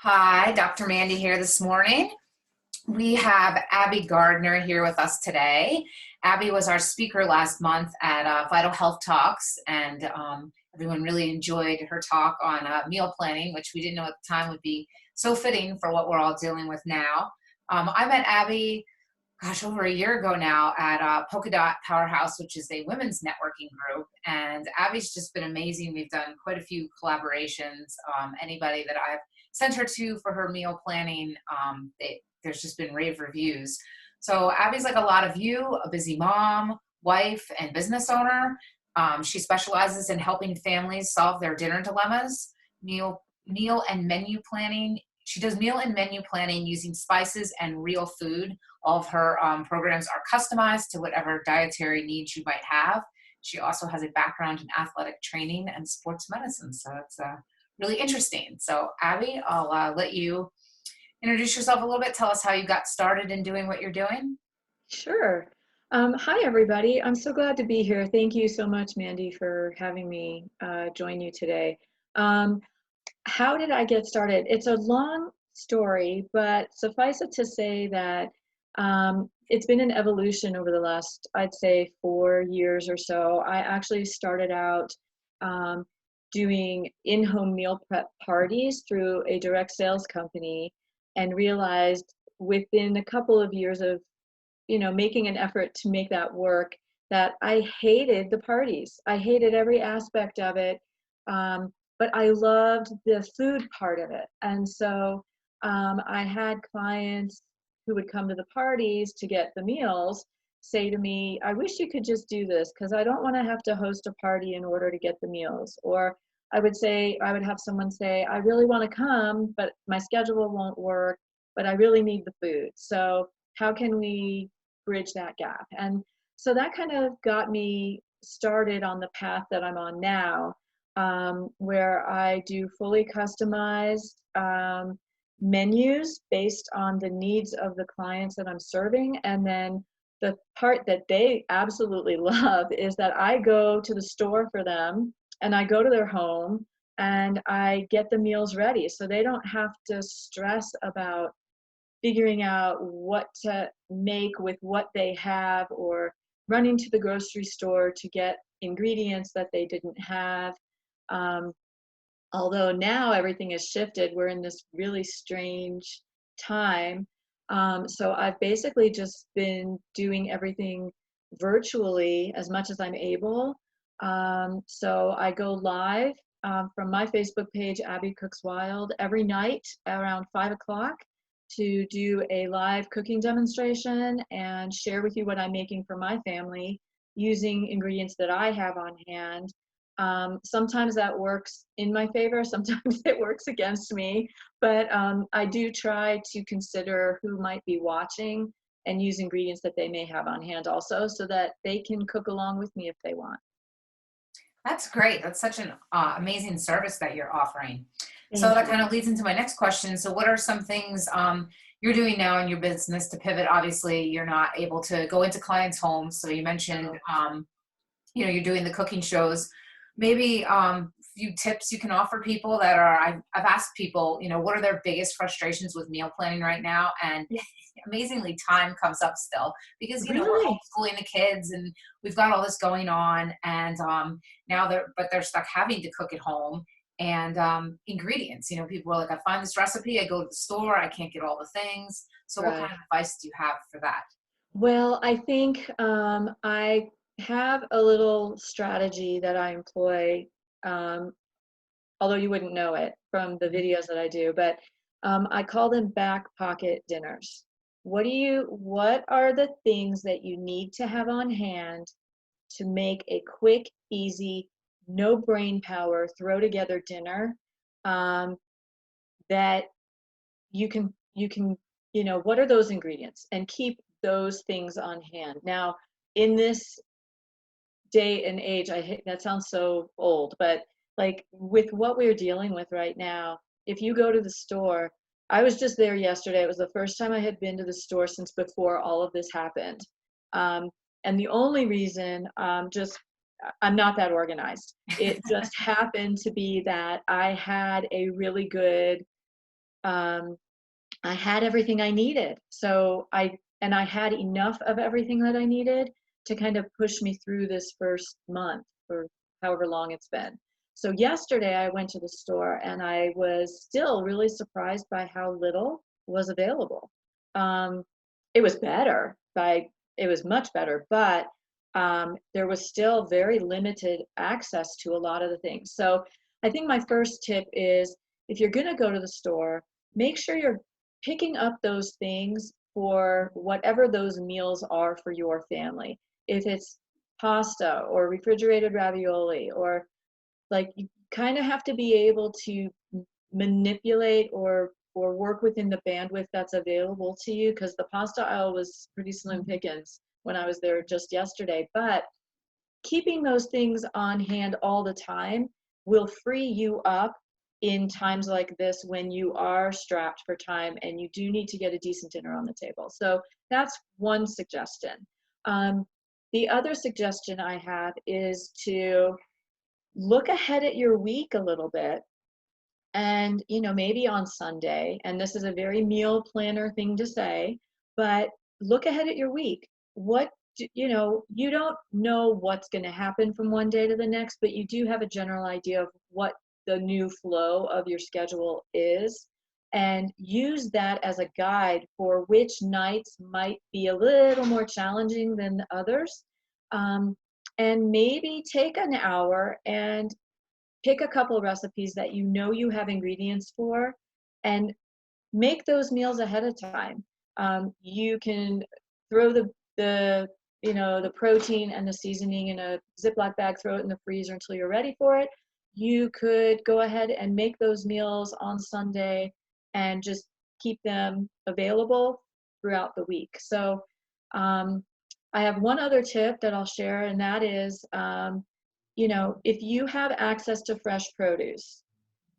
Hi, Dr. Mandy here this morning. We have Abby Gardner here with us today. Abby was our speaker last month at Vital Health Talks, and everyone really enjoyed her talk on meal planning, which we didn't know at the time would be so fitting for what we're all dealing with now. I met Abby, gosh, over a year ago now at Polka Dot Powerhouse, which is a women's networking group, and Abby's just been amazing. We've done quite a few collaborations. Anybody that I've sent her to for her meal planning, there's just been rave reviews. So Abby's like a lot of you, a busy mom, wife, and business owner. She specializes in helping families solve their dinner dilemmas, meal and menu planning. She does meal and menu planning using spices and real food. All of her programs are customized to whatever dietary needs you might have. She also has a background in athletic training and sports medicine, so it's really interesting. So Abby, I'll let you introduce yourself a little bit. Tell us how you got started in doing what you're doing. Sure. Hi, everybody. I'm so glad to be here. Thank you so much, Mandy, for having me join you today. Um, how did I get started? It's a long story, but suffice it to say that it's been an evolution over the last, I'd say, 4 years or so. I actually started out um, doing in-home meal prep parties through a direct sales company and realized within a couple of years of making an effort to make that work, that I hated the parties. I hated every aspect of it, but I loved the food part of it. And so I had clients who would come to the parties to get the meals say to me, I wish you could just do this because I don't want to have to host a party in order to get the meals. Or I would have someone say, I really want to come, but my schedule won't work, but I really need the food. So how can we bridge that gap? And so that kind of got me started on the path that I'm on now, where I do fully customized menus based on the needs of the clients that I'm serving. And then the part that they absolutely love is that I go to the store for them and I go to their home and I get the meals ready so they don't have to stress about figuring out what to make with what they have or running to the grocery store to get ingredients that they didn't have. Um, Although now everything has shifted, we're in this really strange time. So I've basically just been doing everything virtually as much as I'm able. So I go live from my Facebook page, Abby Cooks Wild, every night around 5 o'clock to do a live cooking demonstration and share with you what I'm making for my family using ingredients that I have on hand. Sometimes that works in my favor, sometimes it works against me, but I do try to consider who might be watching and use ingredients that they may have on hand also so that they can cook along with me if they want. That's great. That's such an amazing service that you're offering. So Thank that you. kind of leads into my next question. So what are some things you're doing now in your business to pivot? Obviously, you're not able to go into clients' homes. So you mentioned, So, you're doing the cooking shows. Maybe few tips you can offer people that are, I've asked people, what are their biggest frustrations with meal planning right now? And yeah, amazingly, time comes up still because, we're really? homeschooling the kids and we've got all this going on. And now they're stuck having to cook at home and ingredients. People are like, I find this recipe, I go to the store, I can't get all the things. So what kind Right. of advice do you have for that? Well, I think I have a little strategy that I employ, um, although you wouldn't know it from the videos that I do, but I call them back pocket dinners. What are the things that you need to have on hand to make a quick, easy, no brain power, throw together dinner um, that you can, what are those ingredients? And keep those things on hand. Now, in this day and age, that sounds so old, but like with what we're dealing with right now, if you go to the store, I was just there yesterday. It was the first time I had been to the store since before all of this happened. Um, and the only reason, I'm not that organized. It just happened to be that I had a really good I had everything I needed. So I had enough of everything that I needed to kind of push me through this first month or however long it's been. So yesterday I went to the store and I was still really surprised by how little was available. Um, it was better by it was much better, but there was still very limited access to a lot of the things. So I think my first tip is if you're going to go to the store, make sure you're picking up those things for whatever those meals are for your family. If it's pasta or refrigerated ravioli, or like you kind of have to be able to manipulate or work within the bandwidth that's available to you, because the pasta aisle was pretty slim pickings when I was there just yesterday. But keeping those things on hand all the time will free you up in times like this when you are strapped for time and you do need to get a decent dinner on the table. So that's one suggestion. The other suggestion I have is to look ahead at your week a little bit, and maybe on Sunday, and this is a very meal planner thing to say, but look ahead at your week. You don't know what's going to happen from one day to the next, but you do have a general idea of what the new flow of your schedule is, and use that as a guide for which nights might be a little more challenging than others. And maybe take an hour and pick a couple of recipes that you have ingredients for, and make those meals ahead of time. You can throw the protein and the seasoning in a Ziploc bag, throw it in the freezer until you're ready for it. You could go ahead and make those meals on Sunday and just keep them available throughout the week. So I have one other tip that I'll share, and that is, if you have access to fresh produce,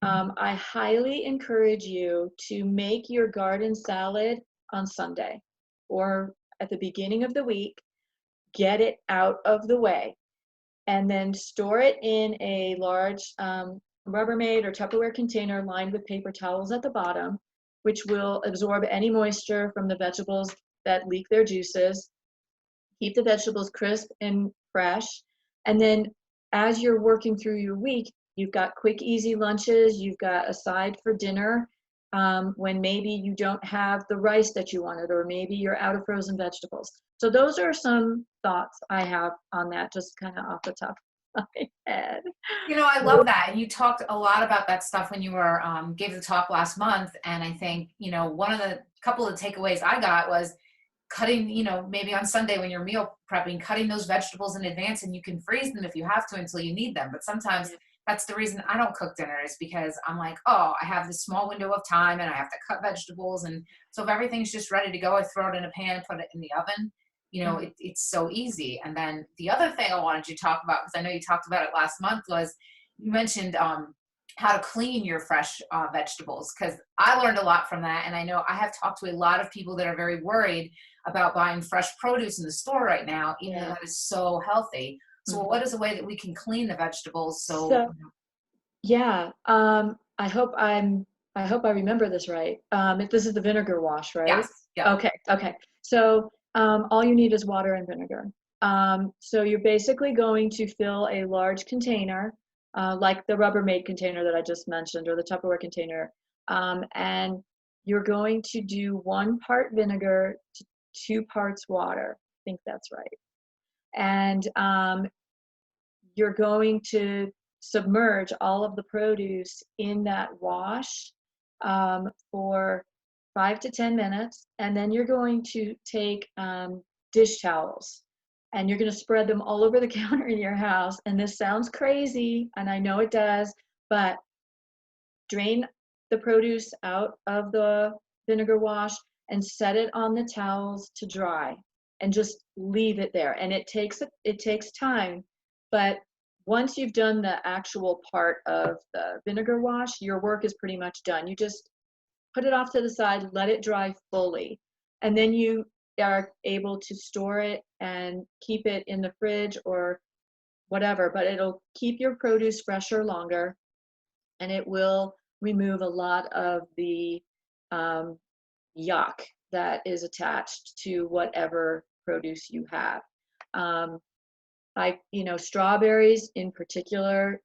I highly encourage you to make your garden salad on Sunday or at the beginning of the week. Get it out of the way, and then store it in a large Rubbermaid or Tupperware container lined with paper towels at the bottom, which will absorb any moisture from the vegetables that leak their juices. Keep the vegetables crisp and fresh. And then as you're working through your week, you've got quick, easy lunches. You've got a side for dinner when maybe you don't have the rice that you wanted, or maybe you're out of frozen vegetables. So those are some thoughts I have on that, just kind of off the top of my head. I love that. And you talked a lot about that stuff when you were gave the talk last month. And I think, one of the couple of takeaways I got was cutting, maybe on Sunday when you're meal prepping, cutting those vegetables in advance, and you can freeze them if you have to until you need them. But sometimes that's the reason I don't cook dinner, is because I'm like, oh, I have this small window of time and I have to cut vegetables. And so if everything's just ready to go, I throw it in a pan, put it in the oven. It's so easy. And then the other thing I wanted you to talk about, because I know you talked about it last month, was you mentioned how to clean your fresh vegetables, because I learned a lot from that. And I know I have talked to a lot of people that are very worried about buying fresh produce in the store right now, even though that is so healthy. So what is a way that we can clean the vegetables? Yeah, I hope I remember this right. If this is the vinegar wash, right? Yes. Yeah. Okay. So all you need is water and vinegar. So you're basically going to fill a large container, like the Rubbermaid container that I just mentioned, or the Tupperware container, and you're going to do 1 part vinegar to 2 parts water. I think that's right. And you're going to submerge all of the produce in that wash for 5 to 10 minutes, and then you're going to take dish towels and you're going to spread them all over the counter in your house. And this sounds crazy, and I know it does, but drain the produce out of the vinegar wash and set it on the towels to dry, and just leave it there. And it takes time, but once you've done the actual part of the vinegar wash, your work is pretty much done. You just put it off to the side, let it dry fully, and then you are able to store it and keep it in the fridge or whatever, but it'll keep your produce fresher longer, and it will remove a lot of the yuck that is attached to whatever produce you have. Um, strawberries in particular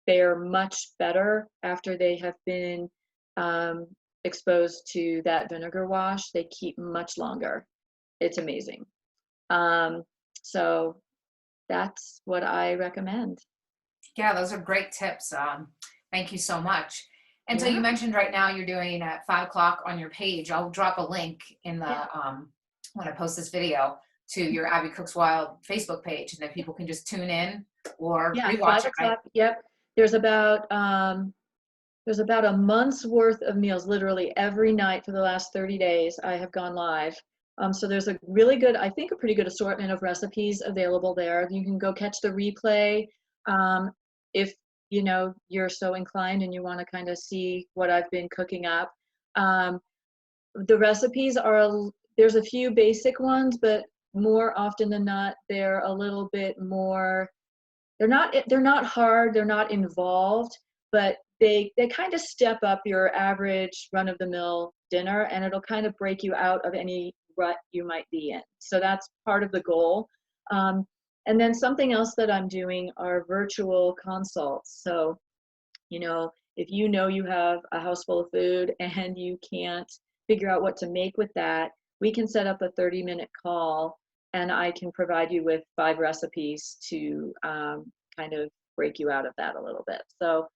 fare much better after they have been um, exposed to that vinegar wash. They keep much longer. It's amazing. Um, so that's what I recommend. Yeah, those are great tips. Thank you so much. And so Yeah, you mentioned right now you're doing at 5 o'clock on your page. I'll drop a link in yeah, the when I post this video to your Abby Cooks Wild Facebook page, and then people can just tune in or yeah. rewatch Five it, right? o'clock. Yep. There's about there's about a month's worth of meals, literally every night for the last 30 days. I have gone live. So there's a really good, I think, a pretty good assortment of recipes available there. You can go catch the replay if you're so inclined and you want to kind of see what I've been cooking up. Um, the recipes there's a few basic ones, but more often than not, they're a little bit more. They're not hard. They're not involved, but they kind of step up your average run-of-the-mill dinner, and it'll kind of break you out of any rut you might be in. So that's part of the goal. Um, and then something else that I'm doing are virtual consults. So, if you have a house full of food and you can't figure out what to make with that, we can set up a 30-minute call and I can provide you with 5 recipes to kind of break you out of that a little bit. So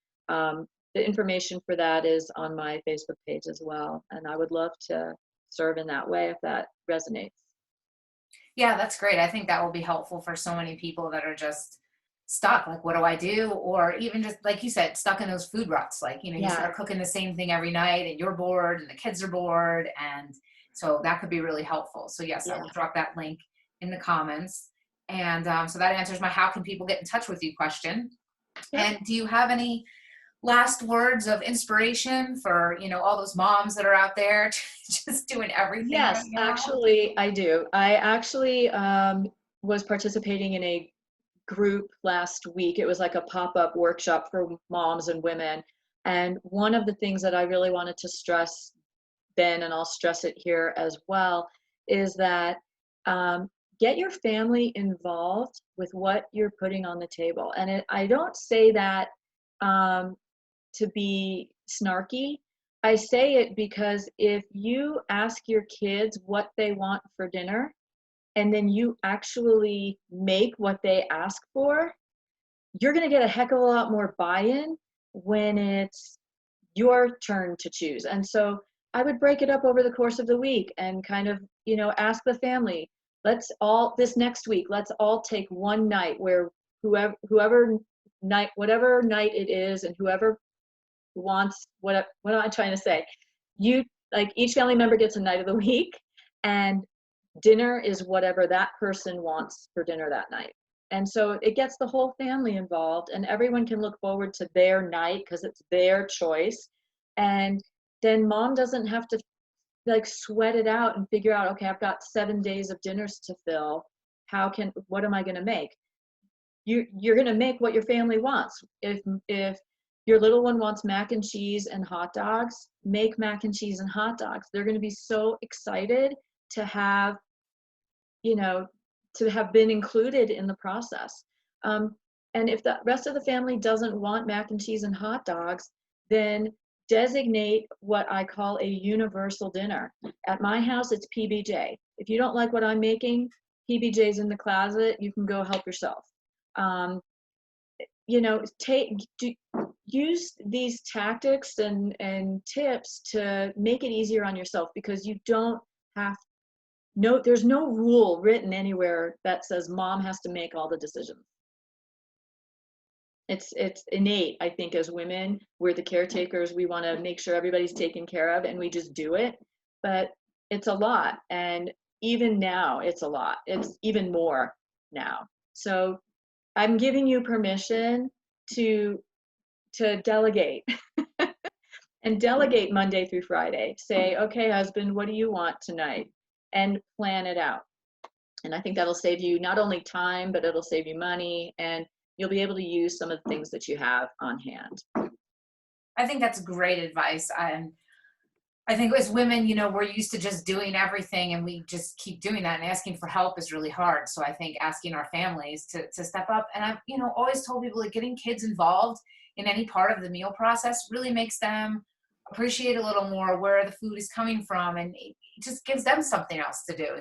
the information for that is on my Facebook page as well. And I would love to serve in that way if that resonates. Yeah, that's great. I think that will be helpful for so many people that are just stuck. Like, what do I do? Or even just like you said, stuck in those food ruts. Like, you Yeah, start cooking the same thing every night and you're bored and the kids are bored. And so that could be really helpful. So, yes, I yeah, will drop that link in the comments. And so that answers my how can people get in touch with you question. yep. And do you have any last words of inspiration for, all those moms that are out there just doing everything right Yes, now? actually, I do. I actually was participating in a group last week. It was like a pop-up workshop for moms and women. And one of the things that I really wanted to stress then, and I'll stress it here as well, is that um, get your family involved with what you're putting on the table. And I don't say that um, to be snarky. I say it because if you ask your kids what they want for dinner and then you actually make what they ask for, you're going to get a heck of a lot more buy-in when it's your turn to choose. And so I would break it up over the course of the week and kind of, ask the family, this next week, let's all take one night where whoever night, whatever night it is, and whoever wants, what am I trying to say? You, like, each family member gets a night of the week, and dinner is whatever that person wants for dinner that night. And so it gets the whole family involved, and everyone can look forward to their night because it's their choice. And then mom doesn't have to like sweat it out and figure out, okay, I've got 7 days of dinners to fill. What am I going to make? You're going to make what your family wants. If your little one wants mac and cheese and hot dogs, make mac and cheese and hot dogs. They're going to be so excited to have, you know, to have been included in the process. Um, and if the rest of the family doesn't want mac and cheese and hot dogs, then designate what I call a universal dinner. At my house, it's PBJ. If you don't like what I'm making, PBJ's in the closet. You can go help yourself. Um, use these tactics and tips to make it easier on yourself, because you don't have there's no rule written anywhere that says mom has to make all the decisions. It's innate, I think, as women. We're the caretakers. We want to make sure everybody's taken care of, and we just do it. But it's a lot, and even now it's a lot. It's even more now. So I'm giving you permission to delegate and delegate Monday through Friday. Say, okay, husband, what do you want tonight? And plan it out. And I think that'll save you not only time, but it'll save you money, and you'll be able to use some of the things that you have on hand. I think that's great advice. I think as women, we're used to just doing everything and we just keep doing that, and asking for help is really hard. So I think asking our families to step up. And I've, always told people that getting kids involved in any part of the meal process really makes them appreciate a little more where the food is coming from, and it just gives them something else to do.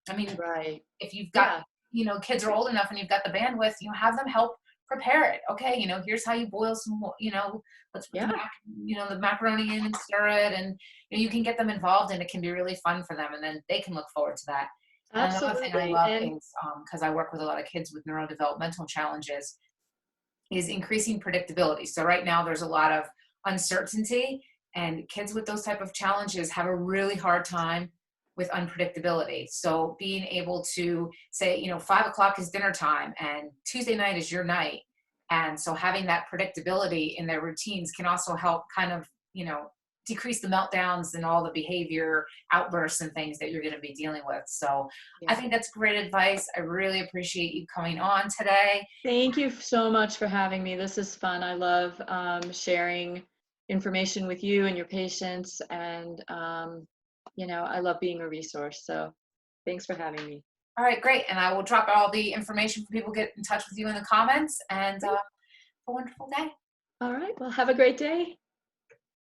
I mean, Right. if you've got, Yeah. kids are old enough and you've got the bandwidth, have them help prepare it. Okay, here's how you boil some, let's put Yeah. the macaroni in and stir it, and you can get them involved, and it can be really fun for them, and then they can look forward to that. And another thing I Absolutely. love And is, because I work with a lot of kids with neurodevelopmental challenges, is increasing predictability. So right now there's a lot of uncertainty, and kids with those type of challenges have a really hard time with unpredictability. So being able to say, 5 o'clock is dinner time and Tuesday night is your night. And so having that predictability in their routines can also help kind of, decrease the meltdowns and all the behavior outbursts and things that you're going to be dealing with. So I yeah. think that's great advice. I really appreciate you coming on today. Thank you so much for having me. This is fun. I love sharing information with you and your patients, and I love being a resource. So thanks for having me. All right, great. And I will drop all the information for people to get in touch with you in the comments. And Great. a wonderful day. All right. Well, have a great day.